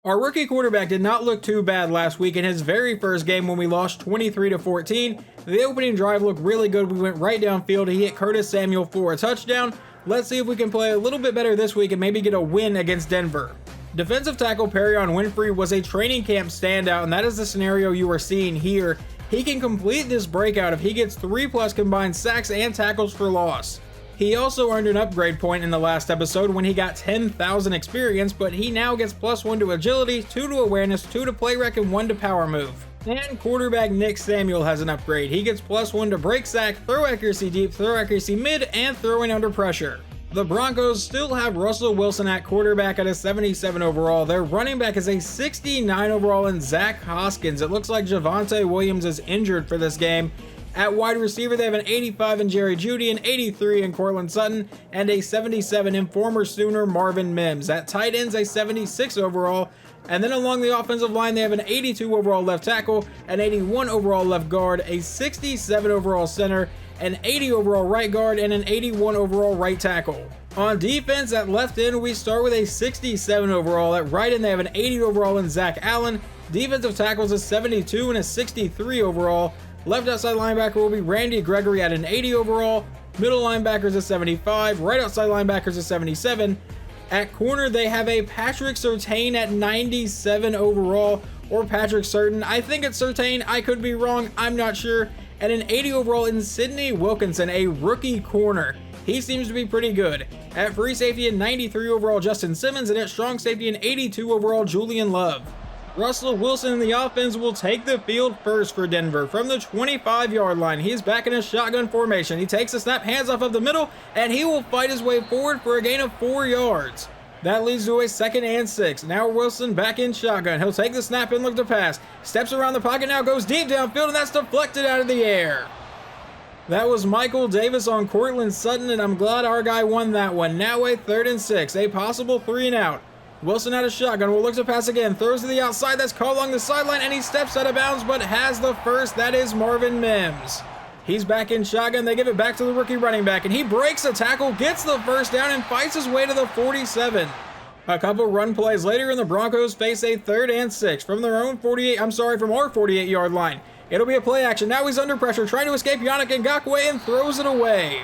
Our rookie quarterback did not look too bad last week in his very first game when we lost 23-14. The opening drive looked really good. We went right downfield. He hit Curtis Samuel for a touchdown. Let's see if we can play a little bit better this week and maybe get a win against Denver. Defensive tackle Perrion Winfrey was a training camp standout, and that is the scenario you are seeing here. He can complete this breakout if he gets 3+ combined sacks and tackles for loss. He also earned an upgrade point in the last episode when he got 10,000 experience, but he now gets +1 to agility, 2 to awareness, 2 to play rec, and 1 to power move. And quarterback Nick Samuel has an upgrade. He gets +1 to break sack, throw accuracy deep, throw accuracy mid, and throwing under pressure. The Broncos still have Russell Wilson at quarterback at a 77 overall. Their running back is a 69 overall in Zach Hoskins. It looks like Javonte Williams is injured for this game. At wide receiver, they have an 85 in Jerry Jeudy, an 83 in Cortland Sutton, and a 77 in former Sooner Marvin Mims. At tight ends, a 76 overall. And then along the offensive line, they have an 82 overall left tackle, an 81 overall left guard, a 67 overall center, an 80 overall right guard, and an 81 overall right tackle. On defense, at left end, we start with a 67 overall. At right end, they have an 80 overall in Zach Allen. Defensive tackles, a 72 and a 63 overall. Left outside linebacker will be Randy Gregory at an 80 overall. Middle linebackers a 75. Right outside linebackers a 77. At corner, they have a Patrick Surtain at 97 overall, or Patrick Certain. I think it's Surtain. I could be wrong. I'm not sure. And an 80 overall in Sidney Wilkinson, a rookie corner. He seems to be pretty good. At free safety, a 93 overall Justin Simmons, and at strong safety, an 82 overall Julian Love. Russell Wilson in the offense will take the field first for Denver from the 25-yard line. He's back in a shotgun formation. He takes the snap, hands off of the middle, and he will fight his way forward for a gain of 4 yards. That leads to a 2nd and 6. Now Wilson back in shotgun. He'll take the snap and look to pass. Steps around the pocket now, goes deep downfield, and that's deflected out of the air. That was Michael Davis on Cortland Sutton, and I'm glad our guy won that one. Now a 3rd and 6, a possible 3 and out. Wilson out of shotgun, will look to pass again, throws to the outside, that's caught along the sideline, and he steps out of bounds, but has the first. That is Marvin Mims. He's back in shotgun, they give it back to the rookie running back, and he breaks a tackle, gets the first down, and fights his way to the 47. A couple run plays later, and the Broncos face a 3rd and 6 from their own from our 48-yard line. It'll be a play action. Now he's under pressure, trying to escape Yannick Ngakoue, and throws it away.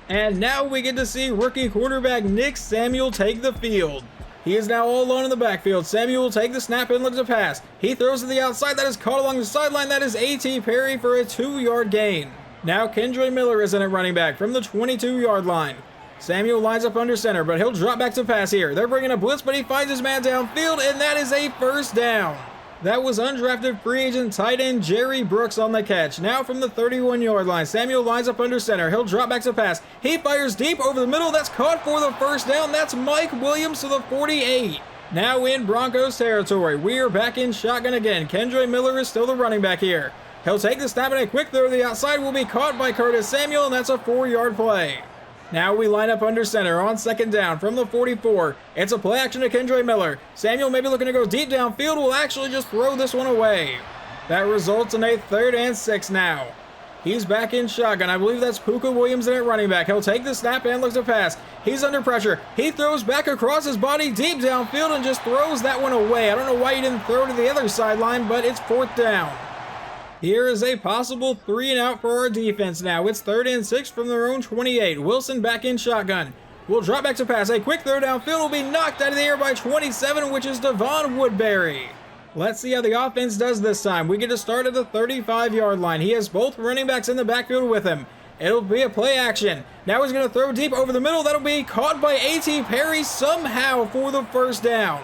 And now we get to see rookie quarterback Nick Samuel take the field. He is now all alone in the backfield. Samuel will take the snap and looks to pass. He throws to the outside. That is caught along the sideline. That is A.T. Perry for a 2-yard gain. Now Kendre Miller is in at running back from the 22-yard line. Samuel lines up under center, but he'll drop back to pass here. They're bringing a blitz, but he finds his man downfield, and that is a first down. That was undrafted free agent tight end Jerry Brooks on the catch. Now from the 31-yard line, Samuel lines up under center. He'll drop back to pass. He fires deep over the middle. That's caught for the first down. That's Mike Williams to the 48. Now in Broncos territory, we are back in shotgun again. Kendre Miller is still the running back here. He'll take the snap, and a quick throw to the outside will be caught by Curtis Samuel, and that's a 4-yard play. Now we line up under center on 2nd down from the 44. It's a play action to Kendre Miller. Samuel may be looking to go deep downfield, will actually just throw this one away. That results in a 3rd and 6 now. He's back in shotgun. I believe that's Puka Williams in at running back. He'll take the snap and looks to pass. He's under pressure. He throws back across his body deep downfield and just throws that one away. I don't know why he didn't throw to the other sideline, but it's 4th down. Here is a possible 3 and out for our defense now. It's 3rd and 6 from their own 28. Wilson back in shotgun. Will drop back to pass. A quick throw downfield will be knocked out of the air by 27, which is Devon Woodbury. Let's see how the offense does this time. We get to start at the 35-yard line. He has both running backs in the backfield with him. It'll be a play action. Now he's going to throw deep over the middle. That'll be caught by A.T. Perry somehow for the first down.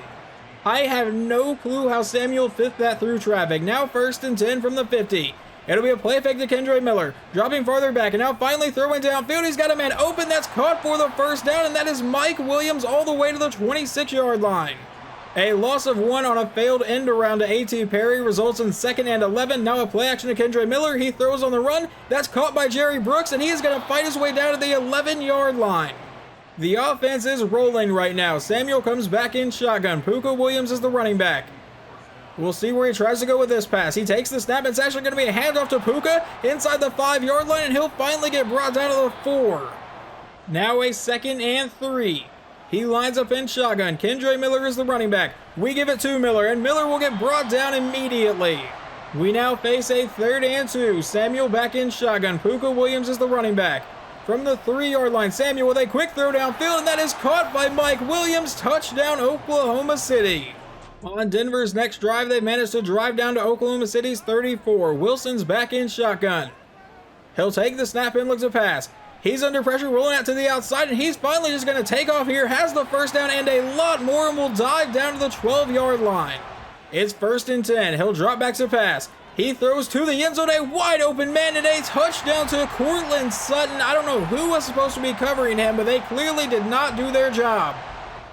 I have no clue how Samuel fit that through traffic. Now 1st and 10 from the 50. It'll be a play fake to Kendre Miller. Dropping farther back, and now finally throwing downfield. He's got a man open. That's caught for the first down, and that is Mike Williams all the way to the 26-yard line. A loss of 1 on a failed end around to A.T. Perry results in 2nd and 11. Now a play action to Kendre Miller. He throws on the run. That's caught by Jerry Brooks, and he is going to fight his way down to the 11-yard line. The offense is rolling right now. Samuel comes back in shotgun. Puka Williams is the running back. We'll see where he tries to go with this pass. He takes the snap. It's actually going to be a handoff to Puka inside the 5-yard line, and he'll finally get brought down to the 4. Now a 2nd and 3. He lines up in shotgun. Kendre Miller is the running back. We give it to Miller, and Miller will get brought down immediately. We now face a 3rd and 2. Samuel back in shotgun. Puka Williams is the running back. From the 3-yard line, Samuel with a quick throw downfield, and that is caught by Mike Williams. Touchdown, Oklahoma City. On Denver's next drive, they managed to drive down to Oklahoma City's 34. Wilson's back in shotgun. He'll take the snap and looks to pass. He's under pressure, rolling out to the outside, and he's finally just going to take off here, has the first down and a lot more, and will dive down to the 12-yard line. It's 1st and 10. He'll drop back to pass. He throws to the end zone, a wide open man, and a touchdown to Cortland Sutton. I don't know who was supposed to be covering him, but they clearly did not do their job.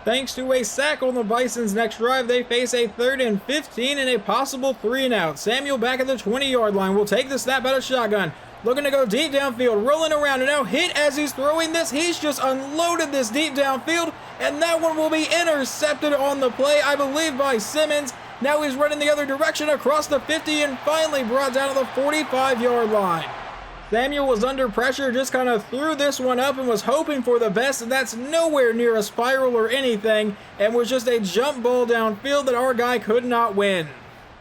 Thanks to a sack on the Bisons' next drive, they face a 3rd and 15 and a possible 3-and-out. Samuel back at the 20-yard line will take the snap out of shotgun. Looking to go deep downfield, rolling around, and now hit as he's throwing this. He's just unloaded this deep downfield, and that one will be intercepted on the play, I believe, by Simmons. Now he's running the other direction across the 50 and finally brought down to the 45-yard line. Samuel was under pressure, just kind of threw this one up and was hoping for the best, and that's nowhere near a spiral or anything, and was just a jump ball downfield that our guy could not win.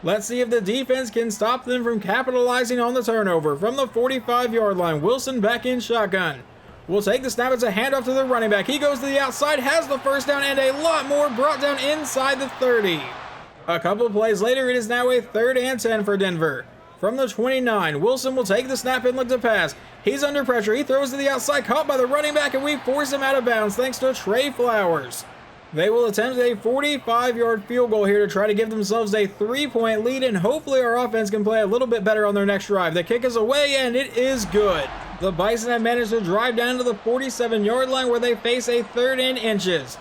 Let's see if the defense can stop them from capitalizing on the turnover. From the 45-yard line, Wilson back in shotgun. We'll take the snap. It's a handoff to the running back. He goes to the outside, has the first down, and a lot more brought down inside the 30. A couple plays later, it is now a 3rd and 10 for Denver. From the 29, Wilson will take the snap and look to pass. He's under pressure. He throws to the outside, caught by the running back, and we force him out of bounds thanks to Trey Flowers. They will attempt a 45-yard field goal here to try to give themselves a 3-point lead, and hopefully our offense can play a little bit better on their next drive. The kick is away, and it is good. The Bison have managed to drive down to the 47-yard line where they face a 3rd and inches.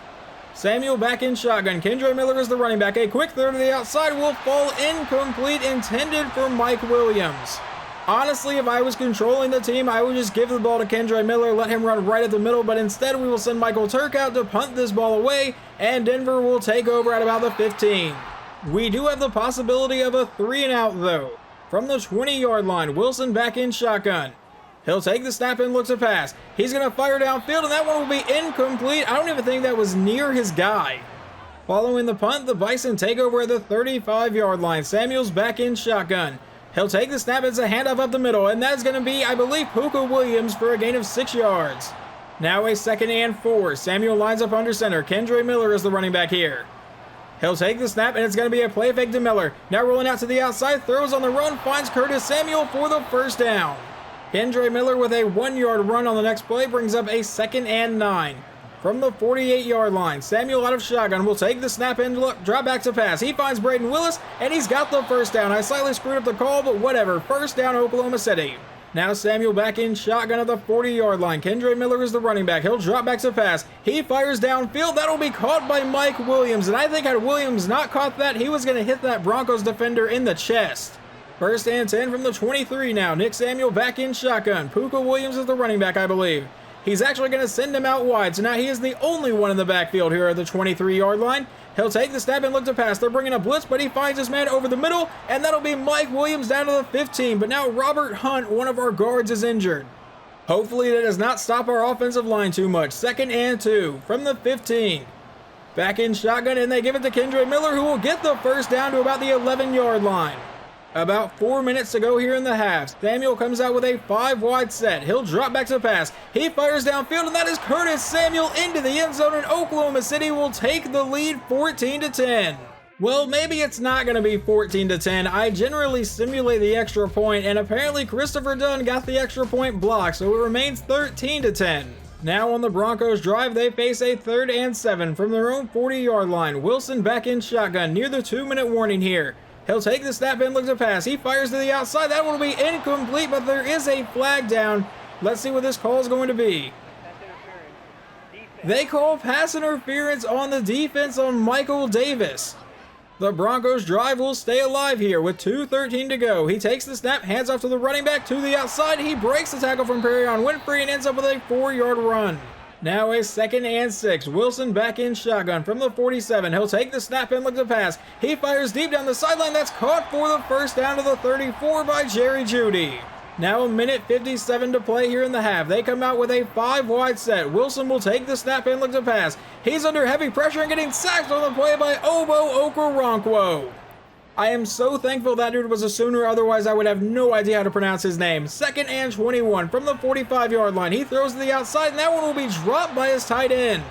Samuel back in shotgun. Kendre Miller is the running back. A quick throw to the outside will fall incomplete, intended for Mike Williams. Honestly, if I was controlling the team, I would just give the ball to Kendre Miller, let him run right at the middle, but instead we will send Michael Turk out to punt this ball away, and Denver will take over at about the 15. We do have the possibility of a 3-and-out though. From the 20-yard line, Wilson back in shotgun. He'll take the snap and look to pass. He's going to fire downfield, and that one will be incomplete. I don't even think that was near his guy. Following the punt, the Bison take over at the 35-yard line. Samuel's back in shotgun. He'll take the snap. It's a handoff up the middle, and that's going to be, I believe, Puka Williams for a gain of 6 yards. Now a 2nd and 4. Samuel lines up under center. Kendre Miller is the running back here. He'll take the snap, and it's going to be a play fake to Miller. Now rolling out to the outside, throws on the run, finds Curtis Samuel for the first down. Kendre Miller with a 1-yard run on the next play brings up a 2nd and 9. From the 48-yard line, Samuel out of shotgun will take the snap and drop back to pass. He finds Braden Willis, and he's got the first down. I slightly screwed up the call, but whatever. First down, Oklahoma City. Now Samuel back in shotgun at the 40-yard line. Kendre Miller is the running back. He'll drop back to pass. He fires downfield. That'll be caught by Mike Williams, and I think had Williams not caught that, he was going to hit that Broncos defender in the chest. 1st and 10 from the 23 now. Nick Samuel back in shotgun. Puka Williams is the running back, I believe. He's actually going to send him out wide, so now he is the only one in the backfield here at the 23-yard line. He'll take the snap and look to pass. They're bringing a blitz, but he finds his man over the middle, and that'll be Mike Williams down to the 15. But now Robert Hunt, one of our guards, is injured. Hopefully that does not stop our offensive line too much. 2nd and 2 from the 15. Back in shotgun, and they give it to Kendre Miller, who will get the first down to about the 11-yard line. About 4 minutes to go here in the half. Samuel comes out with a 5-wide set. He'll drop back to pass. He fires downfield, and that is Curtis Samuel into the end zone, and Oklahoma City will take the lead 14-10. Well, maybe it's not going to be 14-10. I generally simulate the extra point, and apparently Christopher Dunn got the extra point blocked, so it remains 13-10. Now on the Broncos drive, they face a 3rd and 7 from their own 40-yard line. Wilson back in shotgun near the 2-minute warning here. He'll take the snap and look to pass. He fires to the outside. That will be incomplete, but there is a flag down. Let's see what this call is going to be. They call pass interference on the defense on Michael Davis. The Broncos drive will stay alive here with 2:13 to go. He takes the snap, hands off to the running back to the outside. He breaks the tackle from Perion Winfrey and ends up with a 4-yard run. Now a 2nd and 6. Wilson back in shotgun from the 47. He'll take the snap and look to pass. He fires deep down the sideline. That's caught for the first down to the 34 by Jerry Jeudy. Now a minute 57 to play here in the half. They come out with a 5-wide set. Wilson will take the snap and look to pass. He's under heavy pressure and getting sacked on the play by Obo Okoronkwo. I am so thankful that dude was a Sooner, otherwise I would have no idea how to pronounce his name. 2nd and 21 from the 45-yard line. He throws to the outside, and that one will be dropped by his tight end.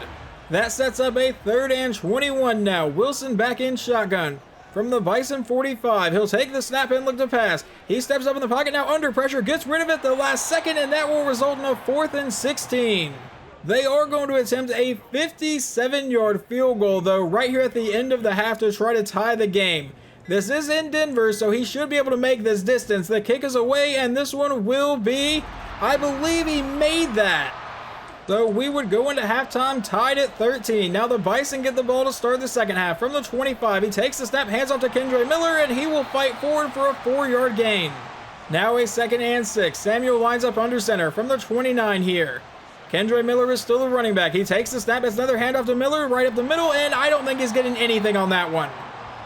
That sets up a 3rd and 21 now. Wilson back in shotgun. From the Bison 45, he'll take the snap and look to pass. He steps up in the pocket now under pressure, gets rid of it the last second, and that will result in a 4th and 16. They are going to attempt a 57-yard field goal, though, right here at the end of the half to try to tie the game. This is in Denver, so he should be able to make this distance. The kick is away, and this one will be, I believe he made that. So we would go into halftime tied at 13. Now the Bison get the ball to start the second half. From the 25, he takes the snap, hands off to Kendre Miller, and he will fight forward for a 4-yard gain. Now a 2nd and 6. Samuel lines up under center from the 29 here. Kendre Miller is still the running back. He takes the snap, it's another handoff to Miller right up the middle, and I don't think he's getting anything on that one.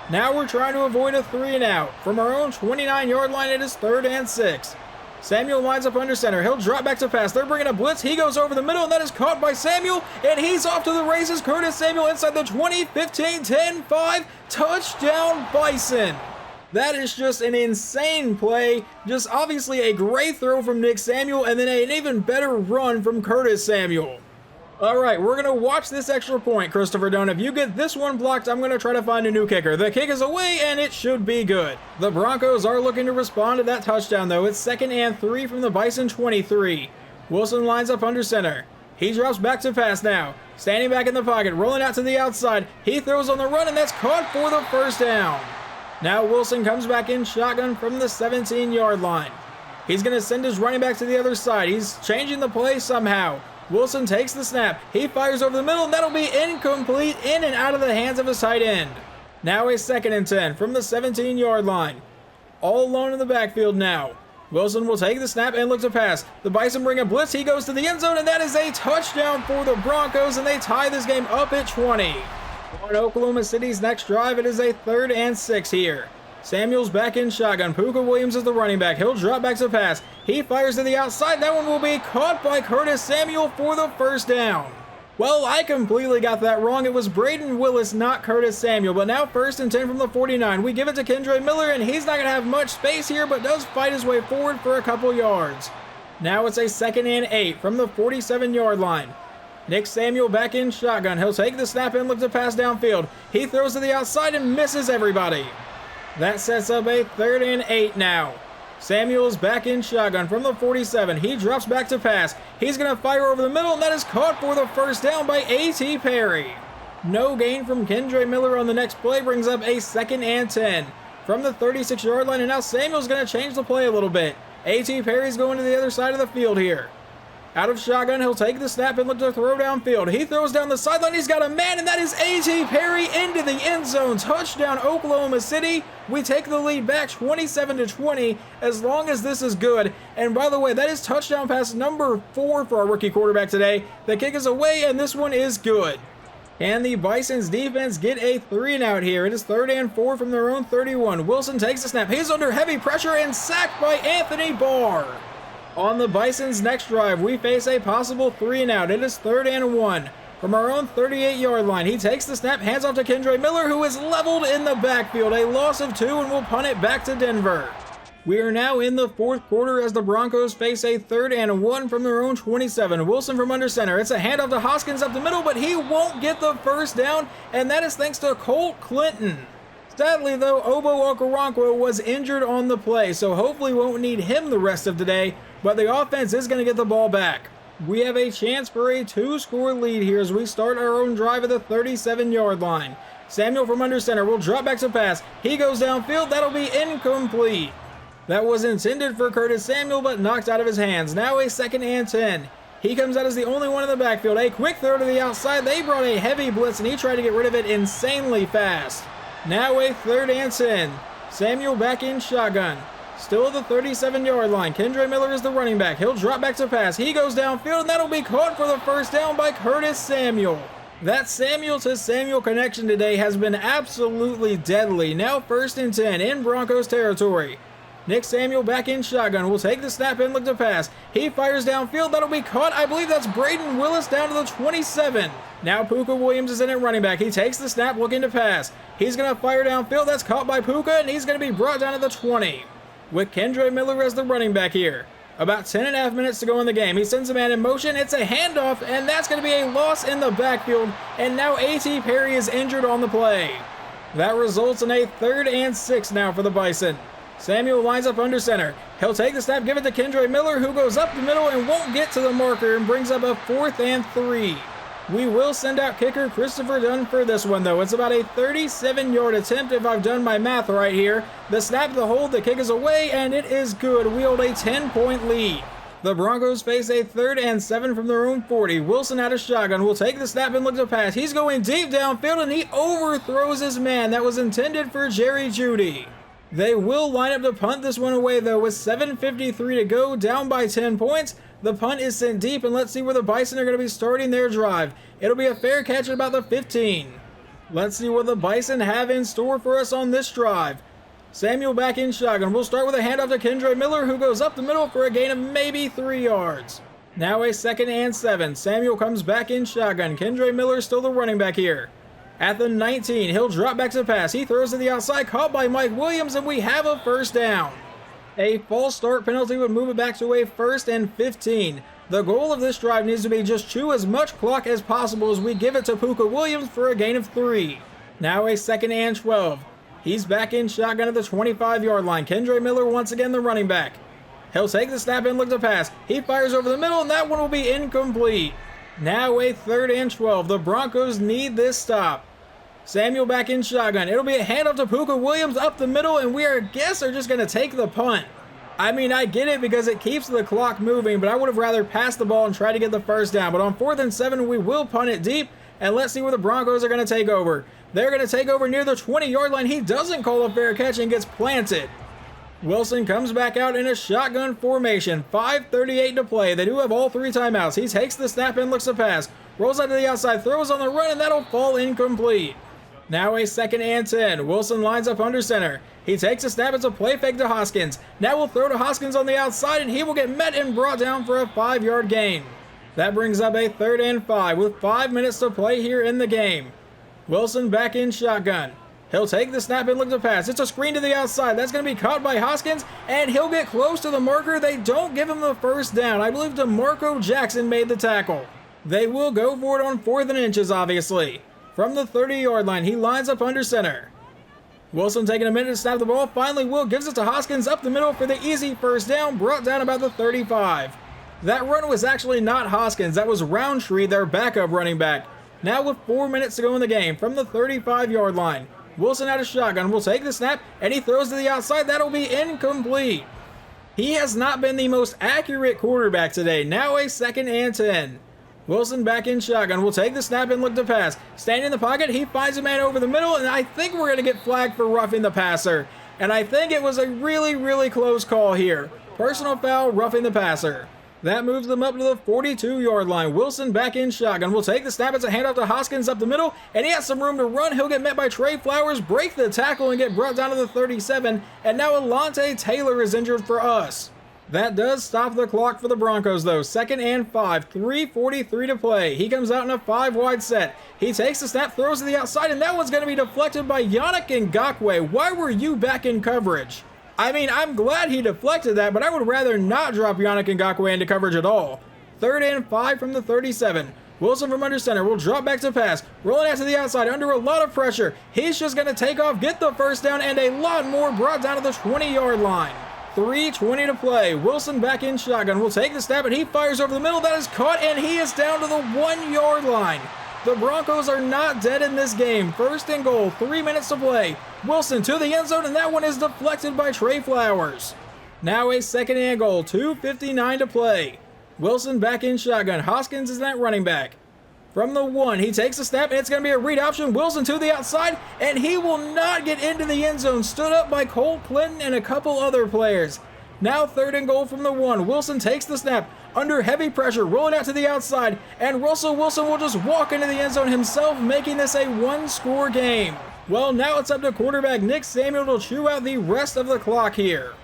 Now we're trying to avoid a 3 and out. From our own 29-yard line, it is 3rd and 6. Samuel lines up under center. He'll drop back to pass. They're bringing a blitz. He goes over the middle, and that is caught by Samuel, and he's off to the races. Curtis Samuel inside the 20, 15, 10, 5. Touchdown, Bison. That is just an insane play. Just obviously a great throw from Nick Samuel, and then an even better run from Curtis Samuel. All right, we're going to watch this extra point, Christopher Dunn. If you get this one blocked, I'm going to try to find a new kicker. The kick is away, and it should be good. The Broncos are looking to respond to that touchdown, though. It's 2nd and 3 from the Bison 23. Wilson lines up under center. He drops back to pass now. Standing back in the pocket, rolling out to the outside. He throws on the run, and that's caught for the 1st down. Now Wilson comes back in shotgun from the 17-yard line. He's going to send his running back to the other side. He's changing the play somehow. Wilson takes the snap. He fires over the middle, and that'll be incomplete, in and out of the hands of his tight end. Now a 2nd and 10 from the 17-yard line. All alone in the backfield now. Wilson will take the snap and look to pass. The Bison bring a blitz. He goes to the end zone, and that is a touchdown for the Broncos, and they tie this game up at 20. On Oklahoma City's next drive, it is a 3rd and 6 here. Samuel's back in shotgun. Puka Williams is the running back. He'll drop back to pass. He fires to the outside. That one will be caught by Curtis Samuel for the 1st down. Well, I completely got that wrong. It was Braden Willis, not Curtis Samuel. But now 1st and 10 from the 49. We give it to Kendre Miller, and he's not going to have much space here, but does fight his way forward for a couple yards. Now it's a 2nd and 8 from the 47-yard line. Nick Samuel back in shotgun. He'll take the snap and look to pass downfield. He throws to the outside and misses everybody. That sets up a 3rd and 8 now. Samuel's back in shotgun from the 47. He drops back to pass. He's going to fire over the middle, and that is caught for the 1st down by A.T. Perry. No gain from Kendre Miller on the next play brings up a 2nd and 10. From the 36-yard line, and now Samuel's going to change the play a little bit. A.T. Perry's going to the other side of the field here. Out of shotgun, he'll take the snap and look to throw downfield. He throws down the sideline. He's got a man, and that is A.T. Perry into the end zone. Touchdown, Oklahoma City. We take the lead back 27-20 as long as this is good. And by the way, that is touchdown pass number 4 for our rookie quarterback today. The kick is away, and this one is good. And the Bisons defense get a 3 and out here. It is 3rd and 4 from their own 31. Wilson takes the snap. He's under heavy pressure and sacked by Anthony Barr. On the Bisons' next drive, we face a possible 3 and out. It is 3rd and 1 from our own 38-yard line. He takes the snap, hands off to Kendre Miller, who is leveled in the backfield. A loss of 2, and will punt it back to Denver. We are now in the 4th quarter as the Broncos face a 3rd and 1 from their own 27. Wilson from under center. It's a handoff to Hoskins up the middle, but he won't get the 1st down, and that is thanks to Colt Clinton. Sadly, though, Obo Okoronkwo was injured on the play, so hopefully we won't need him the rest of today, but the offense is going to get the ball back. We have a chance for a 2-score lead here as we start our own drive at the 37-yard line. Samuel from under center will drop back to pass. He goes downfield. That'll be incomplete. That was intended for Curtis Samuel, but knocked out of his hands. Now a 2nd and 10. He comes out as the only one in the backfield. A quick throw to the outside. They brought a heavy blitz, and he tried to get rid of it insanely fast. Now a 3rd and 10. Samuel back in shotgun. Still at the 37-yard line. Kendre Miller is the running back. He'll drop back to pass. He goes downfield, and that'll be caught for the 1st down by Curtis Samuel. That Samuel to Samuel connection today has been absolutely deadly. Now 1st and 10 in Broncos territory. Nick Samuel back in shotgun. Will take the snap and look to pass. He fires downfield. That'll be caught. I believe that's Braden Willis down to the 27. Now Puka Williams is in at running back. He takes the snap looking to pass. He's going to fire downfield. That's caught by Puka, and he's going to be brought down to the 20. With Kendre Miller as the running back here. About 10.5 minutes to go in the game. He sends a man in motion. It's a handoff, and that's going to be a loss in the backfield. And now A.T. Perry is injured on the play. That results in a 3rd and 6 now for the Bison. Samuel lines up under center. He'll take the snap, give it to Kendre Miller, who goes up the middle and won't get to the marker and brings up a 4th and 3. We will send out kicker Christopher Dunn for this one, though. It's about a 37-yard attempt if I've done my math right here. The snap, the hold, the kick is away, and it is good. We hold a 10-point lead. The Broncos face a 3rd and 7 from their own 40. Wilson out of shotgun will take the snap and look to pass. He's going deep downfield, and he overthrows his man. That was intended for Jerry Jeudy. They will line up to punt this one away, though, with 7:53 to go, down by 10 points. The punt is sent deep, and let's see where the Bison are going to be starting their drive. It'll be a fair catch at about the 15. Let's see what the Bison have in store for us on this drive. Samuel back in shotgun. We'll start with a handoff to Kendre Miller, who goes up the middle for a gain of maybe 3 yards. Now a 2nd and 7. Samuel comes back in shotgun. Kendre Miller still the running back here. At the 19, he'll drop back to the pass. He throws to the outside, caught by Mike Williams, and we have a 1st down. A false start penalty would move it back to a 1st and 15. The goal of this drive needs to be just chew as much clock as possible as we give it to Puka Williams for a gain of 3. Now a 2nd and 12. He's back in shotgun at the 25-yard line. Kendre Miller once again the running back. He'll take the snap and look to pass. He fires over the middle, and that one will be incomplete. Now a 3rd and 12. The Broncos need this stop. Samuel back in shotgun. It'll be a handoff to Puka Williams up the middle, and we are just going to take the punt. I mean, I get it because it keeps the clock moving, but I would have rather passed the ball and try to get the 1st down. But on 4th and 7, we will punt it deep, and let's see where the Broncos are going to take over. They're going to take over near the 20-yard line. He doesn't call a fair catch and gets planted. Wilson comes back out in a shotgun formation. 5:38 to play. They do have all 3 timeouts. He takes the snap and looks to pass. Rolls out to the outside, throws on the run, and that'll fall incomplete. Now a 2nd and 10. Wilson lines up under center. He takes a snap. It's a play fake to Hoskins. Now we'll throw to Hoskins on the outside, and he will get met and brought down for a 5-yard gain. That brings up a 3rd and 5 with 5 minutes to play here in the game. Wilson back in shotgun. He'll take the snap and look to pass. It's a screen to the outside. That's going to be caught by Hoskins, and he'll get close to the marker. They don't give him the 1st down. I believe DeMarco Jackson made the tackle. They will go for it on 4th and inches, obviously. From the 30-yard line, he lines up under center. Wilson taking a minute to snap the ball. Finally, Will gives it to Hoskins up the middle for the easy 1st down, brought down about the 35. That run was actually not Hoskins. That was Roundtree, their backup running back. Now with 4 minutes to go in the game, from the 35-yard line, Wilson out of shotgun will take the snap, and he throws to the outside. That'll be incomplete. He has not been the most accurate quarterback today. Now a 2nd and 10. Wilson back in shotgun will take the snap and look to pass. Standing in the pocket, he finds a man over the middle, and I think we're going to get flagged for roughing the passer. And I think it was a really close call here. Personal foul, roughing the passer. That moves them up to the 42-yard line. Wilson back in shotgun will take the snap. It's a handoff to Hoskins up the middle, and he has some room to run. He'll get met by Trey Flowers, break the tackle, and get brought down to the 37. And now Alontae Taylor is injured for us. That does stop the clock for the Broncos, though. 2nd and 5, 3:43 to play. He comes out in a 5-wide set. He takes the snap, throws to the outside, and that one's going to be deflected by Yannick Ngakoue. Why were you back in coverage? I mean, I'm glad he deflected that, but I would rather not drop Yannick Ngakoue into coverage at all. 3rd and 5 from the 37. Wilson from under center will drop back to pass. Rolling out to the outside under a lot of pressure. He's just going to take off, get the 1st down, and a lot more, brought down to the 20-yard line. 3:20 to play. Wilson back in shotgun will take the snap, and he fires over the middle. That is caught, and he is down to the 1-yard line. The Broncos are not dead in this game. 1st and goal, 3 minutes to play. Wilson to the end zone, and that one is deflected by Trey Flowers. Now a 2nd and goal, 2:59 to play. Wilson back in shotgun. Hoskins is that running back. From the 1, he takes a snap, and it's going to be a read option. Wilson to the outside, and he will not get into the end zone. Stood up by Cole Clinton and a couple other players. Now 3rd and goal from the 1. Wilson takes the snap under heavy pressure, rolling out to the outside, and Russell Wilson will just walk into the end zone himself, making this a 1-score game. Well, now it's up to quarterback Nick Samuel to chew out the rest of the clock here.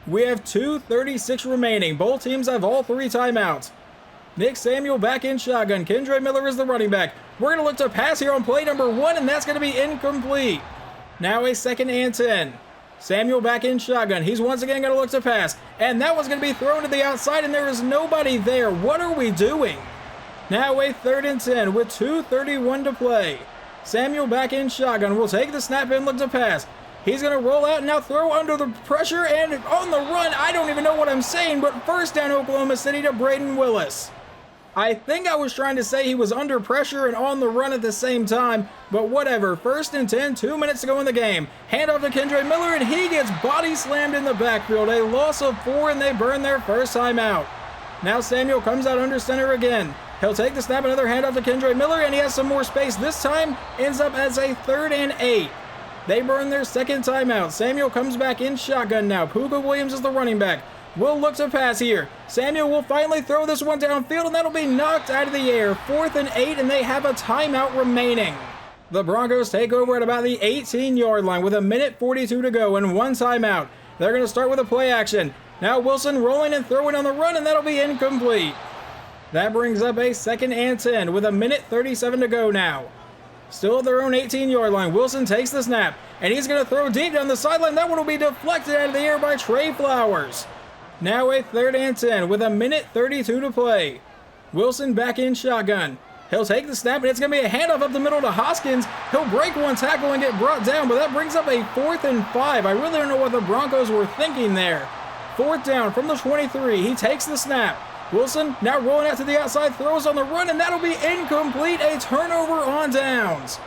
We have 2:36 remaining. Both teams have all 3 timeouts. Nick Samuel back in shotgun. Kendre Miller is the running back. We're going to look to pass here on play number 1, and that's going to be incomplete. Now a 2nd and 10. Samuel back in shotgun. He's once again going to look to pass, and that one's going to be thrown to the outside, and there is nobody there. What are we doing? Now a 3rd and 10 with 2:31 to play. Samuel back in shotgun. Will take the snap and look to pass. He's going to roll out and now throw under the pressure and on the run. I don't even know what I'm saying, but first down Oklahoma City to Braden Willis. I think I was trying to say he was under pressure and on the run at the same time, but whatever. 1st and 10, 2 minutes to go in the game. Handoff to Kendre Miller, and he gets body slammed in the backfield. A loss of 4, and they burn their first time out. Now Samuel comes out under center again. He'll take the snap, another handoff to Kendre Miller, and he has some more space. This time ends up as a 3rd and 8. They burn their 2nd timeout. Samuel comes back in shotgun now. Puka Williams is the running back. Will look to pass here. Samuel will finally throw this one downfield, and that'll be knocked out of the air. 4th and 8, and they have a timeout remaining. The Broncos take over at about the 18-yard line with 1:42 to go and 1 timeout. They're going to start with a play action. Now Wilson rolling and throwing on the run, and that'll be incomplete. That brings up a 2nd and 10 with 1:37 to go now. Still at their own 18-yard line. Wilson takes the snap, and he's going to throw deep down the sideline. That one will be deflected out of the air by Trey Flowers. Now a 3rd and 10 with 1:32 to play. Wilson back in shotgun. He'll take the snap, and it's going to be a handoff up the middle to Hoskins. He'll break one tackle and get brought down, but that brings up a 4th and 5. I really don't know what the Broncos were thinking there. 4th down from the 23. He takes the snap. Wilson now rolling out to the outside, throws on the run, and that'll be incomplete. A turnover on downs.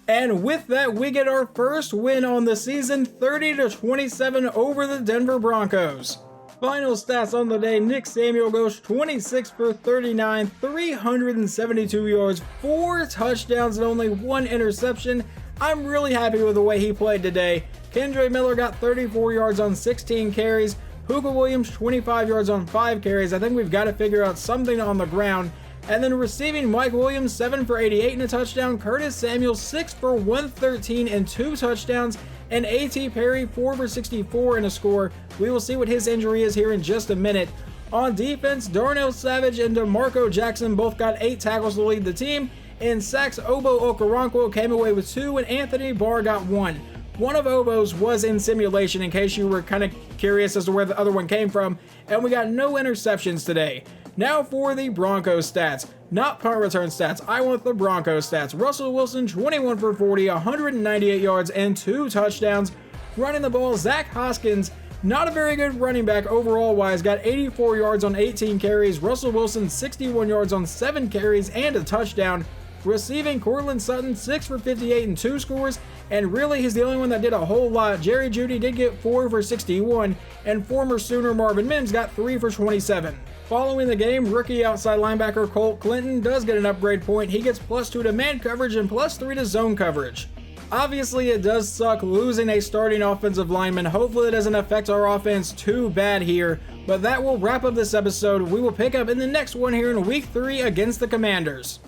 And with that, we get our first win on the season, 30-27 over the Denver Broncos. Final stats on the day: Nick Samuel goes 26 for 39, 372 yards, 4 touchdowns, and only 1 interception. I'm really happy with the way he played today. Kendre Miller got 34 yards on 16 carries. Puka Williams 25 yards on 5 carries. I think we've got to figure out something on the ground. And then receiving, Mike Williams 7 for 88 and a touchdown. Curtis Samuel 6 for 113 and 2 touchdowns. And A.T. Perry 4 for 64 and a score. We will see what his injury is here in just a minute. On defense, Darnell Savage and DeMarco Jackson both got 8 tackles to lead the team. In sacks, Obo Okoronkwo came away with 2 and Anthony Barr got 1. One of Obo's was in simulation, in case you were kind of curious as to where the other one came from. And we got no interceptions today. Now for the Broncos stats. Not punt return stats. I want the Broncos stats. Russell Wilson, 21 for 40, 198 yards, and 2 touchdowns. Running the ball, Zach Hoskins, not a very good running back overall wise, got 84 yards on 18 carries. Russell Wilson, 61 yards on 7 carries and a touchdown. Receiving, Cortland Sutton, 6 for 58 and 2 scores. And really, he's the only one that did a whole lot. Jerry Jeudy did get 4 for 61, and former Sooner Marvin Mims got 3 for 27. Following the game, rookie outside linebacker Colt Clinton does get an upgrade point. He gets +2 to man coverage and +3 to zone coverage. Obviously, it does suck losing a starting offensive lineman. Hopefully, it doesn't affect our offense too bad here. But that will wrap up this episode. We will pick up in the next one here in Week 3 against the Commanders.